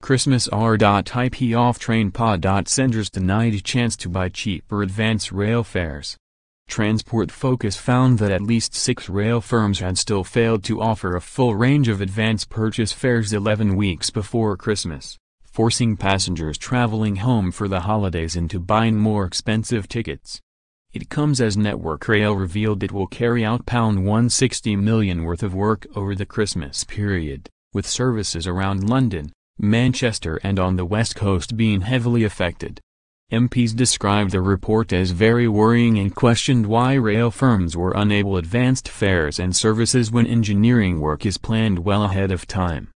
Christmas r.ip-off train pa.ssengers denied chance to buy cheaper advance rail fares. Transport Focus found that at least 6 rail firms had still failed to offer a full range of advance purchase fares 11 weeks before Christmas, forcing passengers traveling home for the holidays into buying more expensive tickets. It comes as Network Rail revealed it will carry out £160 million worth of work over the Christmas period, with services around London, Manchester and on the West Coast being heavily affected. MPs described the report as very worrying and questioned why rail firms were unable advanced fares and services when engineering work is planned well ahead of time.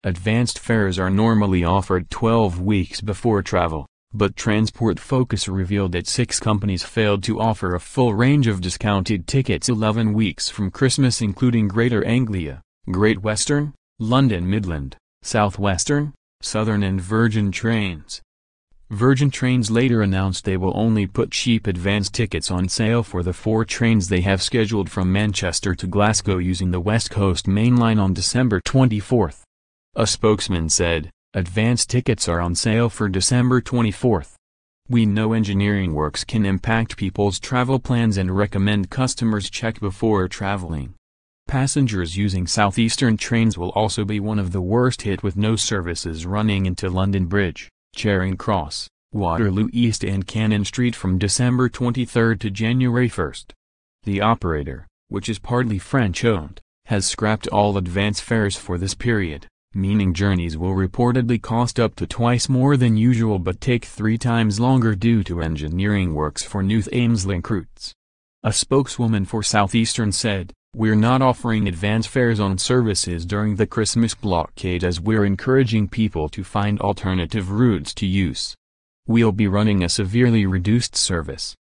Advanced fares are normally offered 12 weeks before travel, but Transport Focus revealed that 6 companies failed to offer a full range of discounted tickets 11 weeks from Christmas, including Greater Anglia, Great Western, London Midland, South Western, Southern and Virgin Trains. Virgin Trains later announced they will only put cheap advance tickets on sale for the 4 trains they have scheduled from Manchester to Glasgow using the West Coast Main Line on December 24. A spokesman said, "Advance tickets are on sale for December 24. We know engineering works can impact people's travel plans and recommend customers check before traveling." Passengers using southeastern trains will also be one of the worst hit, with no services running into London Bridge, Charing Cross, Waterloo East and Cannon Street from December 23 to January 1. The operator, which is partly French-owned, has scrapped all advance fares for this period, meaning journeys will reportedly cost up to twice more than usual but take 3 times longer due to engineering works for new Thameslink routes. A spokeswoman for Southeastern said, "We're not offering advance fares on services during the Christmas blockade as we're encouraging people to find alternative routes to use. We'll be running a severely reduced service."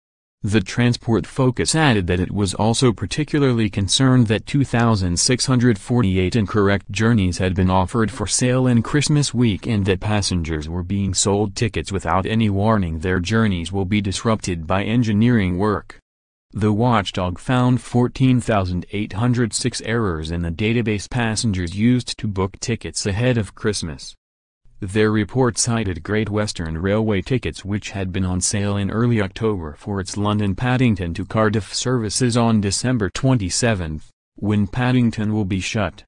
The Transport Focus added that it was also particularly concerned that 2,648 incorrect journeys had been offered for sale in Christmas week and that passengers were being sold tickets without any warning their journeys will be disrupted by engineering work. The watchdog found 14,806 errors in the database passengers used to book tickets ahead of Christmas. Their report cited Great Western Railway tickets which had been on sale in early October for its London Paddington to Cardiff services on December 27, when Paddington will be shut.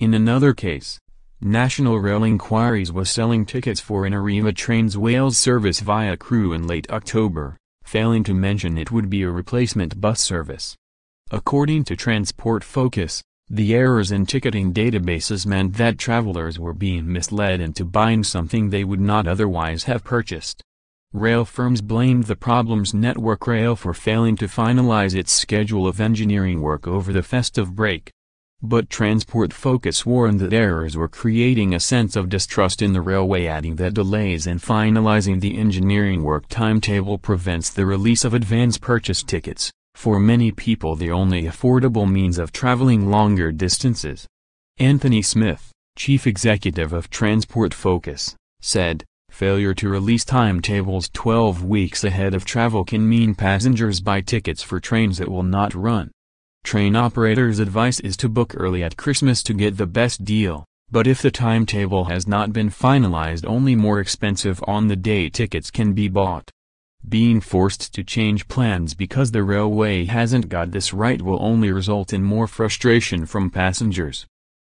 In another case, National Rail Inquiries was selling tickets for an Arriva Trains Wales service via Crewe in late October, failing to mention it would be a replacement bus service. According to Transport Focus, the errors in ticketing databases meant that travelers were being misled into buying something they would not otherwise have purchased. Rail firms blamed the problems Network Rail for failing to finalize its schedule of engineering work over the festive break. But Transport Focus warned that errors were creating a sense of distrust in the railway, adding that delays in finalizing the engineering work timetable prevents the release of advance purchase tickets, for many people the only affordable means of traveling longer distances. Anthony Smith, chief executive of Transport Focus, said, "Failure to release timetables 12 weeks ahead of travel can mean passengers buy tickets for trains that will not run. Train operators' advice is to book early at Christmas to get the best deal, but if the timetable has not been finalized, only more expensive on-the-day tickets can be bought. Being forced to change plans because the railway hasn't got this right will only result in more frustration from passengers."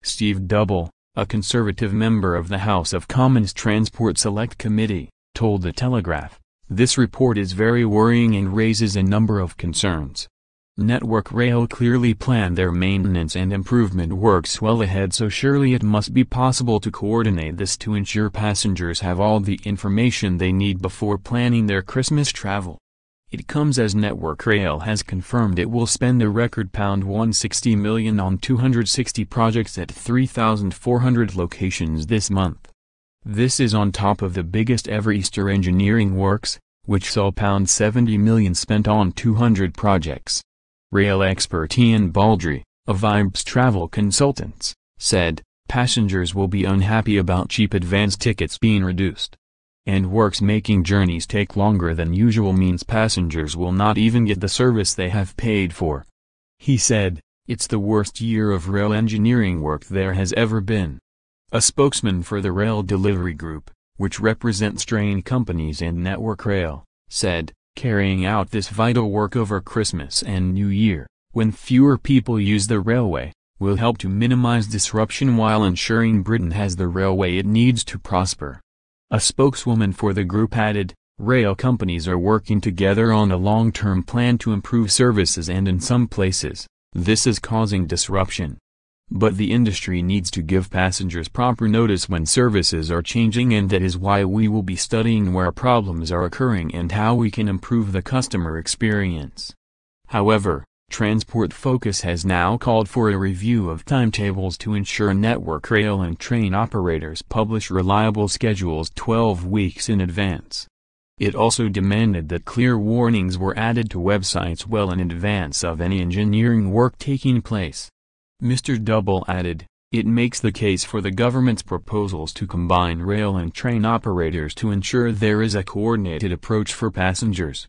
Steve Double, a Conservative member of the House of Commons Transport Select Committee, told The Telegraph, "This report is very worrying and raises a number of concerns. Network Rail clearly planned their maintenance and improvement works well ahead, so surely it must be possible to coordinate this to ensure passengers have all the information they need before planning their Christmas travel." It comes as Network Rail has confirmed it will spend a record £160 million on 260 projects at 3,400 locations this month. This is on top of the biggest ever Easter engineering works, which saw £70 million spent on 200 projects. Rail expert Ian Baldry, of Vibes Travel Consultants, said, "Passengers will be unhappy about cheap advance tickets being reduced. And works making journeys take longer than usual means passengers will not even get the service they have paid for." He said, "It's the worst year of rail engineering work there has ever been. A spokesman for the Rail Delivery Group, which represents train companies and Network Rail, said, "Carrying out this vital work over Christmas and New Year, when fewer people use the railway, will help to minimize disruption while ensuring Britain has the railway it needs to prosper." A spokeswoman for the group added, "Rail companies are working together on a long-term plan to improve services, and in some places, this is causing disruption. But the industry needs to give passengers proper notice when services are changing, and that is why we will be studying where problems are occurring and how we can improve the customer experience." However, Transport Focus has now called for a review of timetables to ensure Network Rail and train operators publish reliable schedules 12 weeks in advance. It also demanded that clear warnings were added to websites well in advance of any engineering work taking place. Mr. Double added, "It makes the case for the government's proposals to combine rail and train operators to ensure there is a coordinated approach for passengers,